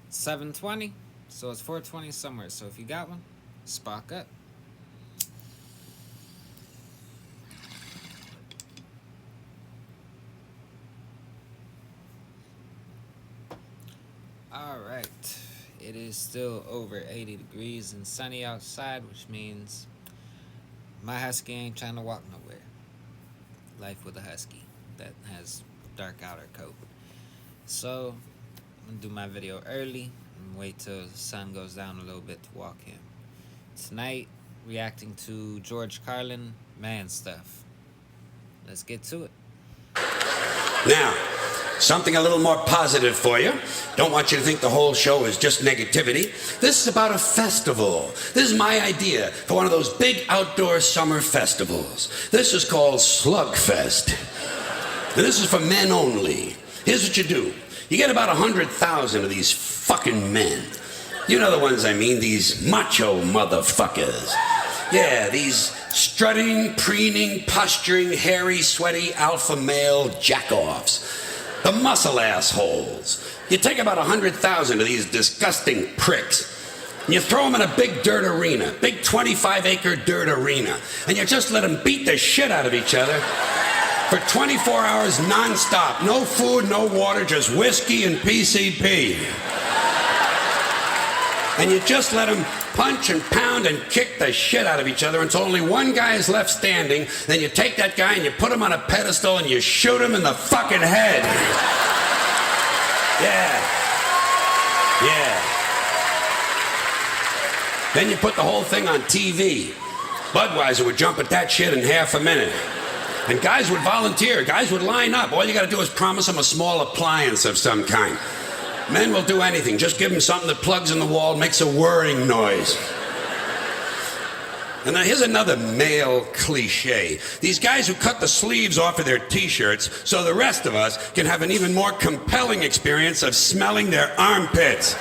720, so it's 420 somewhere. So if you got one, spark up. Alright, it is still over 80 degrees and sunny outside, which means my husky ain't trying to walk nowhere. Life with a husky that has dark outer coat. So, I'm gonna do my video early and wait till the sun goes down a little bit to walk him. Tonight, reacting to George Carlin, Man Stuff. Let's get to it. Now, something a little more positive for you. Don't want you to think the whole show is just negativity. This is about a festival. This is my idea for one of those big outdoor summer festivals. This is called Slugfest. And this is for men only. Here's what you do. You get about 100,000 of these fucking men. You know the ones I mean, these macho motherfuckers. Yeah, these strutting, preening, posturing, hairy, sweaty, alpha male jack-offs. The muscle assholes. You take about 100,000 of these disgusting pricks, and you throw them in a big dirt arena, big 25-acre dirt arena, and you just let them beat the shit out of each other for 24 hours non-stop. No food, no water, just whiskey and PCP. And you just let them punch and pound and kick the shit out of each other until only one guy is left standing. Then you take that guy and you put him on a pedestal and you shoot him in the fucking head. Yeah. Then you put the whole thing on TV. Budweiser would jump at that shit in half a minute. And guys would volunteer. Guys would line up. All you got to do is promise them a small appliance of some kind. Men will do anything. Just give them something that plugs in the wall, makes a whirring noise. And now here's another male cliche. These guys who cut the sleeves off of their t-shirts so the rest of us can have an even more compelling experience of smelling their armpits.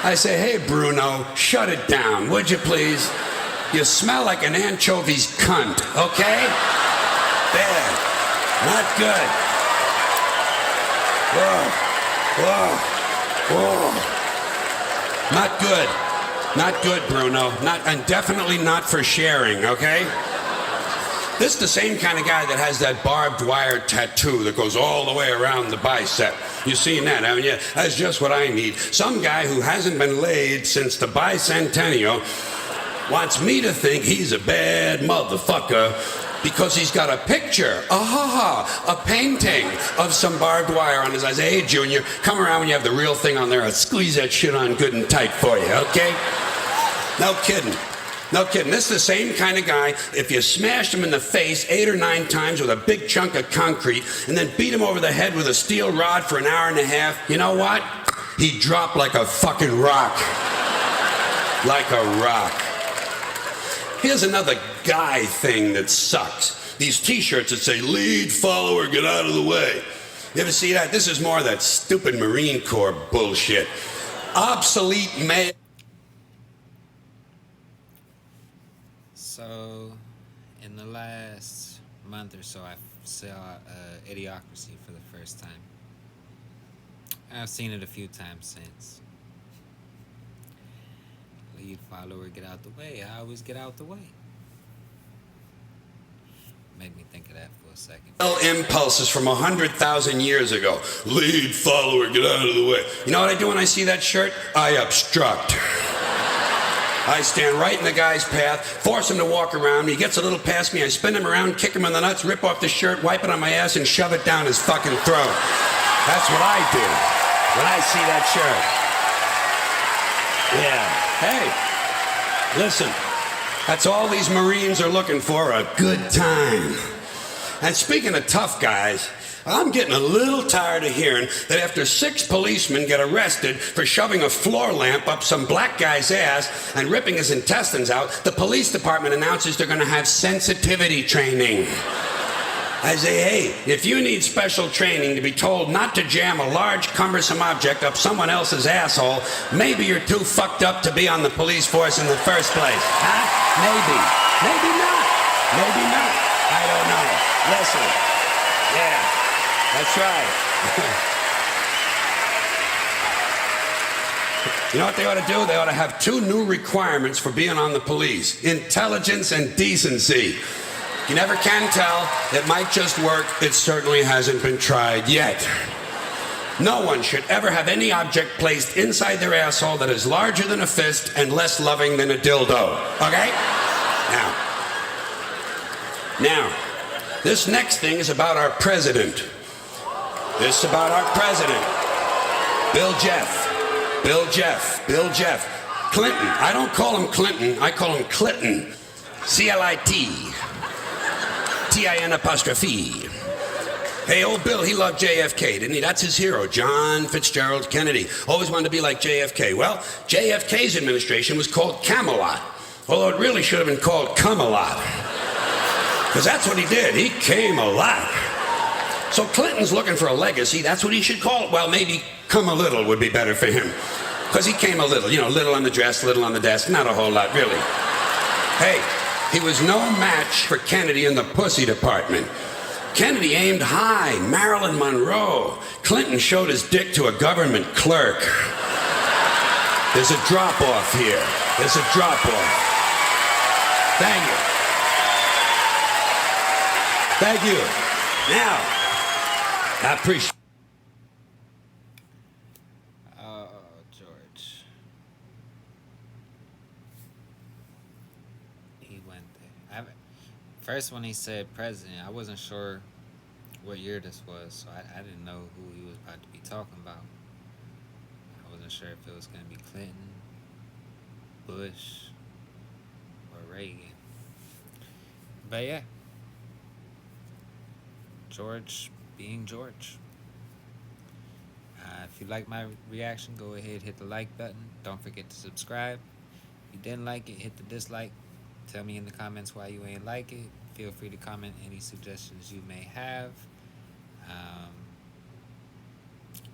I say, hey, Bruno, shut it down, would you please? You smell like an anchovy's cunt, okay? There. Not good. Whoa. Not good. Not good, Bruno. And definitely not for sharing, okay? This is the same kind of guy that has that barbed wire tattoo that goes all the way around the bicep. You've seen that, haven't you? That's just what I need. Some guy who hasn't been laid since the bicentennial wants me to think he's a bad motherfucker because he's got a picture, a painting of some barbed wire on his eyes. Hey, Junior, come around when you have the real thing on there. I'll squeeze that shit on good and tight for you, okay? No kidding. No kidding. This is the same kind of guy. If you smashed him in the face 8 or 9 times with a big chunk of concrete and then beat him over the head with a steel rod for an hour and a half, you know what? He'd drop like a fucking rock. Like a rock. Here's another guy thing that sucks. These t-shirts that say, lead, follower, get out of the way. You ever see that? This is more of that stupid Marine Corps bullshit. Obsolete male. So, in the last month or so, I saw Idiocracy for the first time. I've seen it a few times since. Lead, follower, get out the way. I always get out the way. Made me think of that for a second. Impulses from 100,000 years ago. Lead, follower, get out of the way. You know what I do when I see that shirt? I obstruct. I stand right in the guy's path, force him to walk around me. He gets a little past me. I spin him around, kick him in the nuts, rip off the shirt, wipe it on my ass, and shove it down his fucking throat. That's what I do when I see that shirt. Yeah. Hey, listen, that's all these Marines are looking for, a good time. And speaking of tough guys, I'm getting a little tired of hearing that after 6 policemen get arrested for shoving a floor lamp up some black guy's ass and ripping his intestines out, the police department announces they're going to have sensitivity training. I say, hey, if you need special training to be told not to jam a large, cumbersome object up someone else's asshole, maybe you're too fucked up to be on the police force in the first place. Huh? Maybe. Maybe not. Maybe not. I don't know. Listen. Yeah, that's right. You know what they ought to do? They ought to have 2 new requirements for being on the police: intelligence and decency. You never can tell. It might just work. It certainly hasn't been tried yet. No one should ever have any object placed inside their asshole that is larger than a fist and less loving than a dildo. Okay? Now, this next thing is about our president. This is about our president. Bill Jeff. Clinton. I don't call him Clinton. I call him Clinton. C-L-I-T. T-I-N apostrophe. Hey, old Bill, he loved JFK, didn't he? That's his hero, John Fitzgerald Kennedy. Always wanted to be like JFK. Well, JFK's administration was called Camelot, although it really should have been called Come-A-Lot. Because that's what he did. He came a lot. So Clinton's looking for a legacy. That's what he should call it. Well, maybe Come a Little would be better for him. Because he came a little. You know, little on the dress, little on the desk. Not a whole lot, really. Hey, he was no match for Kennedy in the pussy department. Kennedy aimed high. Marilyn Monroe. Clinton showed his dick to a government clerk. There's a drop-off here. There's a drop-off. Thank you. Thank you. Now, I appreciate. Oh, George. He went there. First, when he said president, I wasn't sure what year this was, so I didn't know who he was about to be talking about. I wasn't sure if it was going to be Clinton, Bush, or Reagan. But yeah. George being George. If you like my reaction, go ahead, hit the like button. Don't forget to subscribe. If you didn't like it, hit the dislike. Tell me in the comments why you ain't like it. Feel free to comment any suggestions you may have.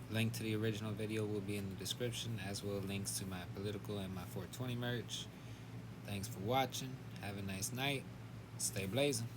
Link to the original video will be in the description, as will links to my political and my 420 merch. Thanks for watching. Have a nice night. Stay blazing.